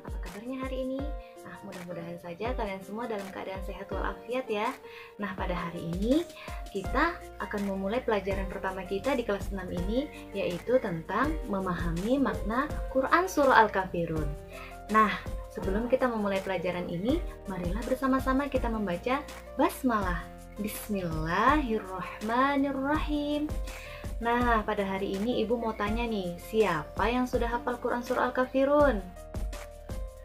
Apa kabarnya hari ini? Nah, mudah-mudahan saja kalian semua dalam keadaan sehat walafiat ya. Nah, pada hari ini kita akan memulai pelajaran pertama kita di kelas 6 ini, yaitu tentang memahami makna Quran Surah Al-Kafirun. Nah, sebelum kita memulai pelajaran ini, marilah bersama-sama kita membaca basmalah. Bismillahirrahmanirrahim. Nah, pada hari ini Ibu mau tanya nih, siapa yang sudah hafal Quran Surah Al-Kafirun?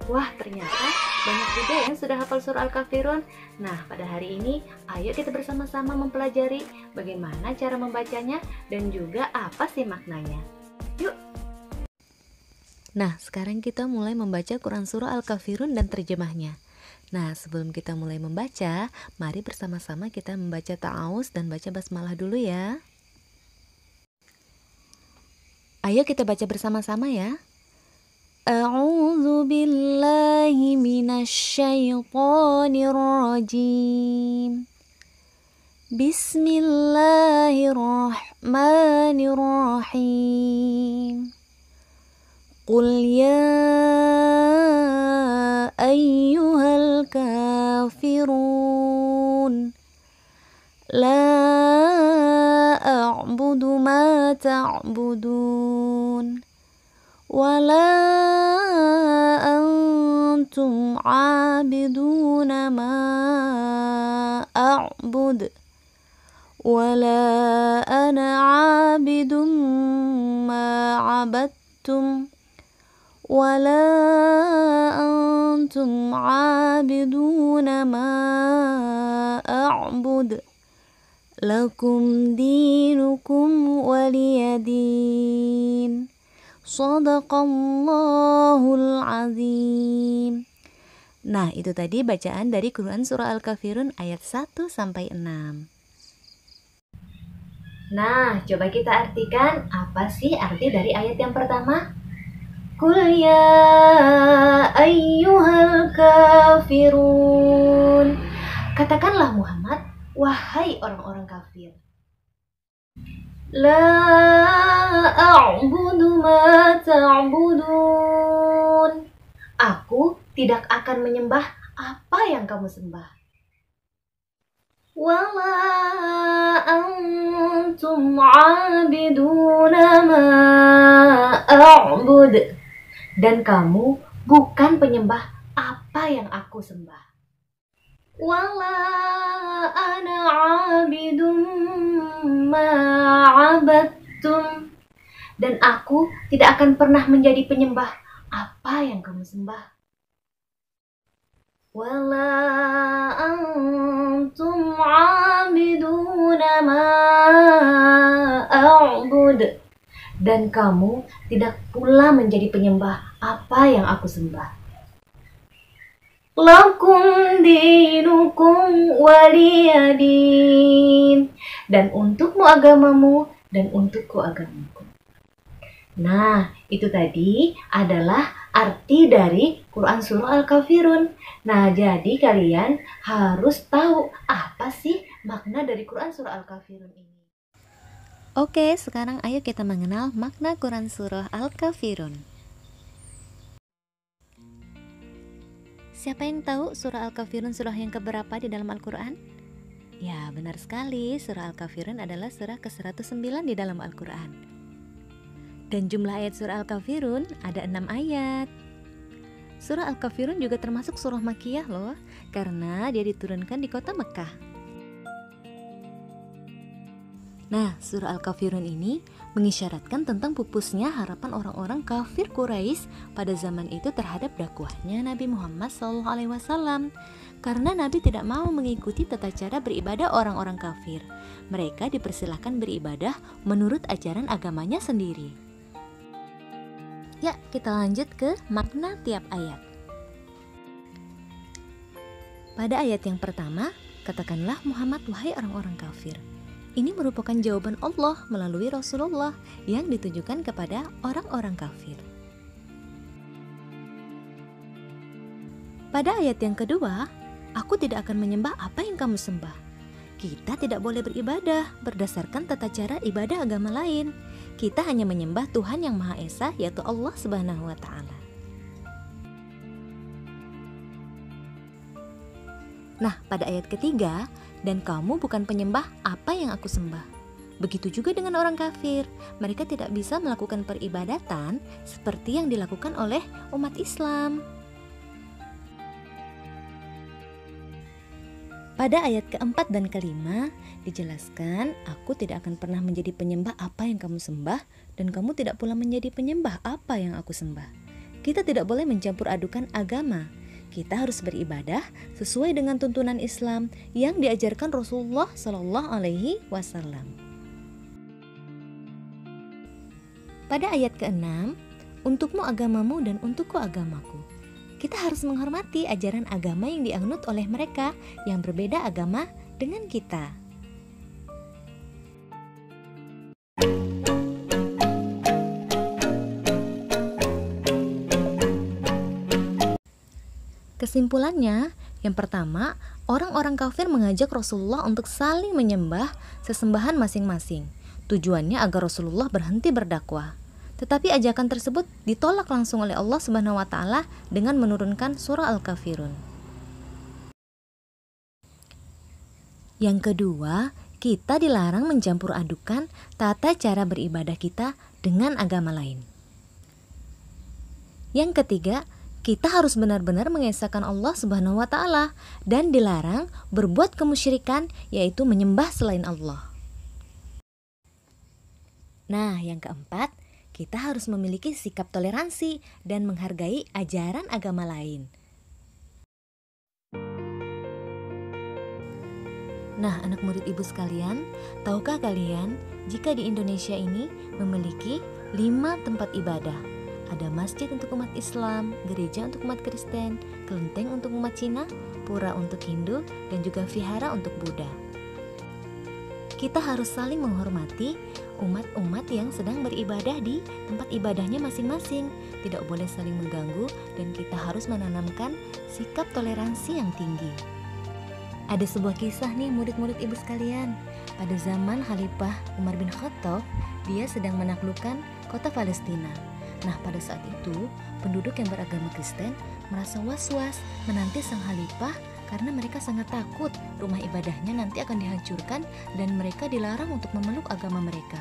Wah, ternyata banyak juga yang sudah hafal Surah Al-Kafirun. Nah, pada hari ini, ayo kita bersama-sama mempelajari bagaimana cara membacanya dan juga apa sih maknanya. Yuk! Nah, sekarang kita mulai membaca Quran Surah Al-Kafirun dan terjemahnya. Nah, sebelum kita mulai membaca, mari bersama-sama kita membaca ta'awuz dan baca basmalah dulu ya. Ayo kita baca bersama-sama ya. A'udzu billahi minasyaitonir rajim. Bismillahirrahmanirrahim. Qul ya ayyuhal kafirun la a'budu ma ta'budun wala antum 'abiduna ma a'bud wala ana 'abidum ma 'abadtum wala antum 'abiduna ma a'bud lakum dinukum waliyadin. Shadaqallahul azim. Nah, itu tadi bacaan dari Quran Surah Al-Kafirun ayat 1 sampai 6. Nah, coba kita artikan apa sih arti dari ayat yang pertama? Qul ya ayyuhal kafirun. Katakanlah Muhammad, wahai orang-orang kafir. La a'budu ma ta'budun. Aku tidak akan menyembah apa yang kamu sembah. Wala antum 'abiduna ma a'bud. Dan kamu bukan penyembah apa yang aku sembah. Wala ana 'abidum ma 'abadtum. Dan aku tidak akan pernah menjadi penyembah apa yang kamu sembah. Wala antum 'abiduna ma a'bud. Dan kamu tidak pula menjadi penyembah apa yang aku sembah. Lakum dinukum waliyadin. Dan untukmu agamamu dan untukku agamaku. Nah, itu tadi adalah arti dari Quran Surah Al-Kafirun. Nah, jadi kalian harus tahu apa sih makna dari Quran Surah Al-Kafirun ini. Oke, sekarang ayo kita mengenal makna Quran Surah Al-Kafirun. Siapa yang tahu surah Al-Kafirun surah yang keberapa di dalam Al-Quran? Ya, benar sekali, surah Al-Kafirun adalah surah ke-109 di dalam Al-Quran. Dan jumlah ayat surah Al-Kafirun ada 6 ayat. Surah Al-Kafirun juga termasuk surah Makkiyah loh, karena dia diturunkan di kota Mekah. Nah, surah Al-Kafirun ini mengisyaratkan tentang pupusnya harapan orang-orang kafir Quraisy pada zaman itu terhadap dakwahnya Nabi Muhammad SAW. Karena Nabi tidak mau mengikuti tata cara beribadah orang-orang kafir. Mereka dipersilahkan beribadah menurut ajaran agamanya sendiri. Ya, kita lanjut ke makna tiap ayat. Pada ayat yang pertama, katakanlah Muhammad, wahai orang-orang kafir. Ini merupakan jawaban Allah melalui Rasulullah yang ditujukan kepada orang-orang kafir. Pada ayat yang kedua, aku tidak akan menyembah apa yang kamu sembah. Kita tidak boleh beribadah berdasarkan tata cara ibadah agama lain. Kita hanya menyembah Tuhan yang Maha Esa, yaitu Allah Subhanahu wa Ta'ala. Nah, pada ayat ketiga, dan kamu bukan penyembah apa yang aku sembah. Begitu juga dengan orang kafir, mereka tidak bisa melakukan peribadatan seperti yang dilakukan oleh umat Islam. Pada ayat keempat dan kelima dijelaskan, aku tidak akan pernah menjadi penyembah apa yang kamu sembah, dan kamu tidak pula menjadi penyembah apa yang aku sembah. Kita tidak boleh mencampur adukan agama. Kita harus beribadah sesuai dengan tuntunan Islam yang diajarkan Rasulullah Shallallahu Alaihi Wasallam. Pada ayat ke-6, untukmu agamamu dan untukku agamaku. Kita harus menghormati ajaran agama yang dianut oleh mereka yang berbeda agama dengan kita. Kesimpulannya, yang pertama, orang-orang kafir mengajak Rasulullah untuk saling menyembah sesembahan masing-masing. Tujuannya agar Rasulullah berhenti berdakwah. Tetapi ajakan tersebut ditolak langsung oleh Allah Subhanahu wa taala dengan menurunkan surah Al-Kafirun. Yang kedua, kita dilarang mencampur adukan tata cara beribadah kita dengan agama lain. Yang ketiga, kita harus benar-benar mengesahkan Allah Subhanahu wa taala dan dilarang berbuat kemusyrikan, yaitu menyembah selain Allah. Nah, yang keempat, kita harus memiliki sikap toleransi dan menghargai ajaran agama lain. Nah, anak murid ibu sekalian, tahukah kalian jika di Indonesia ini memiliki 5 tempat ibadah? Ada masjid untuk umat Islam, gereja untuk umat Kristen, kelenteng untuk umat Cina, pura untuk Hindu, dan juga vihara untuk Buddha. Kita harus saling menghormati umat-umat yang sedang beribadah di tempat ibadahnya masing-masing. Tidak boleh saling mengganggu dan kita harus menanamkan sikap toleransi yang tinggi. Ada sebuah kisah nih murid-murid ibu sekalian. Pada zaman Khalifah Umar bin Khattab, dia sedang menaklukkan kota Palestina. Nah, pada saat itu penduduk yang beragama Kristen merasa was-was menanti sang Khalifah karena mereka sangat takut rumah ibadahnya nanti akan dihancurkan dan mereka dilarang untuk memeluk agama mereka.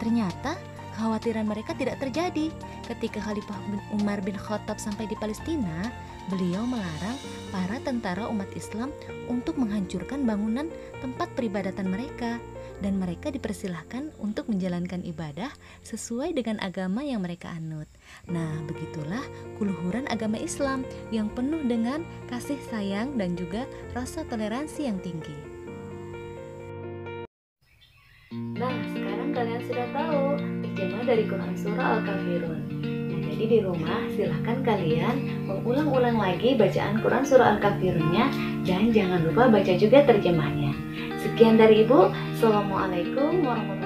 Ternyata kekhawatiran mereka tidak terjadi. Ketika Khalifah Umar bin Khattab sampai di Palestina, beliau melarang para tentara umat Islam untuk menghancurkan bangunan tempat peribadatan mereka, dan mereka dipersilahkan untuk menjalankan ibadah sesuai dengan agama yang mereka anut. Nah, begitulah kuluhuran agama Islam yang penuh dengan kasih sayang dan juga rasa toleransi yang tinggi. Nah, sekarang kalian sudah tahu terjemah dari Quran Surah Al-Kafirun. Nah, jadi di rumah silahkan kalian mengulang-ulang lagi bacaan Quran Surah Al-Kafirunnya dan jangan lupa baca juga terjemahnya. Sekian dari Ibu. Assalamualaikum warahmatullahi wabarakatuh.